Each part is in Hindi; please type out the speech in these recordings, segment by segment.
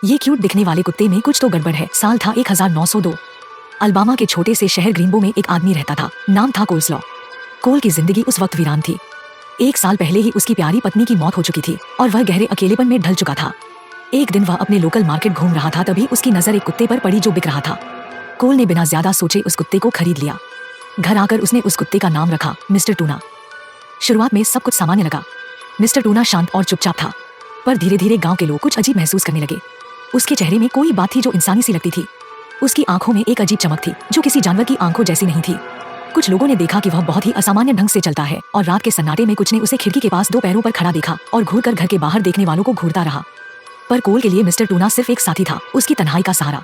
ये क्यूट दिखने वाले कुत्ते में कुछ तो गड़बड़ है। साल था 1902। अलबामा के छोटे से शहर ग्रीनबो में एक आदमी रहता था। नाम था कोल्सलॉ। कोल की जिंदगी उस वक्त वीरान थी। 1 साल पहले ही उसकी प्यारी पत्नी की मौत हो चुकी थी और वह गहरे अकेलेपन में ढल चुका था। एक दिन वह अपने लोकल मार्केट घूम रहा था, तभी उसकी नजर एक कुत्ते पर पड़ी जो बिक रहा था। कोल ने बिना ज्यादा सोचे उस कुत्ते को खरीद लिया। घर आकर उसने उस कुत्ते का नाम रखा मिस्टर टूना। शुरुआत में सब कुछ सामान्य लगा। मिस्टर टूना शांत और चुपचाप था, पर धीरे धीरे गांव के लोग कुछ अजीब महसूस करने लगे। उसके चेहरे में कोई बात थी जो इंसानी सी लगती थी। उसकी आंखों में एक अजीब चमक थी जो किसी जानवर की आंखों जैसी नहीं थी। कुछ लोगों ने देखा कि वह बहुत ही असामान्य ढंग से चलता है और रात के सन्नाटे में कुछ ने उसे खिड़की के पास 2 पैरों पर खड़ा देखा और घूरकर घर के बाहर देखने वालों को घूरता रहा। पर कोल के लिए मिस्टर टूना सिर्फ एक साथी था, उसकी तन्हाई का सहारा।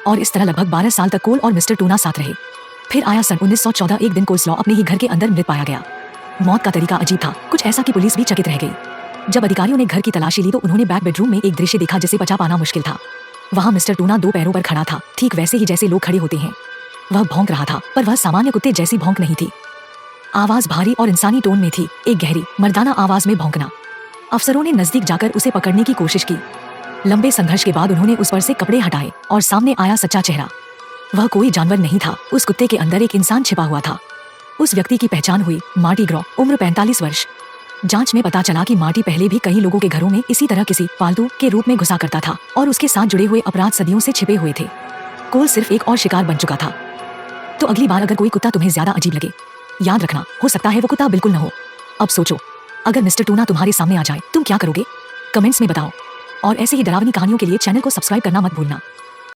और इस तरह लगभग 12 साल तक कोल और मिस्टर टूना साथ रहे। फिर आया सन 1914। एक दिन कोल्सलॉ अपने ही घर के अंदर मृत पाया गया। मौत का तरीका अजीब था, कुछ ऐसा कि पुलिस भी चकित रह गई। जब अधिकारियों ने घर की तलाशी ली तो उन्होंने बैक बेडरूम में एक दृश्य देखा जिसे पचा पाना मुश्किल था। वहाँ मिस्टर टूना 2 पैरों पर खड़ा था, ठीक वैसे ही जैसे लोग खड़े होते हैं। वह भौंक रहा था, पर वह सामान्य कुत्ते जैसी भौंक नहीं थी। आवाज भारी और इंसानी टोन में थी, एक गहरी मर्दाना आवाज में भौंकना। अफसरों ने नजदीक जाकर उसे पकड़ने की कोशिश की। लंबे संघर्ष के बाद उन्होंने उस पर से कपड़े हटाए और सामने आया सच्चा चेहरा। वह कोई जानवर नहीं था, उस कुत्ते के अंदर एक इंसान छिपा हुआ था। उस व्यक्ति की पहचान हुई, मार्टी ग्रॉ, उम्र 45 वर्ष। जांच में पता चला कि मार्टी पहले भी कई लोगों के घरों में इसी तरह किसी पालतू के रूप में घुसा करता था और उसके साथ जुड़े हुए अपराध सदियों से छिपे हुए थे। कोल सिर्फ एक और शिकार बन चुका था। तो अगली बार अगर कोई कुत्ता तुम्हें ज्यादा अजीब लगे, याद रखना, हो सकता है वो कुत्ता बिल्कुल न हो। अब सोचो, अगर मिस्टर टूना तुम्हारे सामने आ जाए, तुम क्या करोगे? कमेंट्स में बताओ। और ऐसे ही डरावनी कहानियों के लिए चैनल को सब्सक्राइब करना मत भूलना।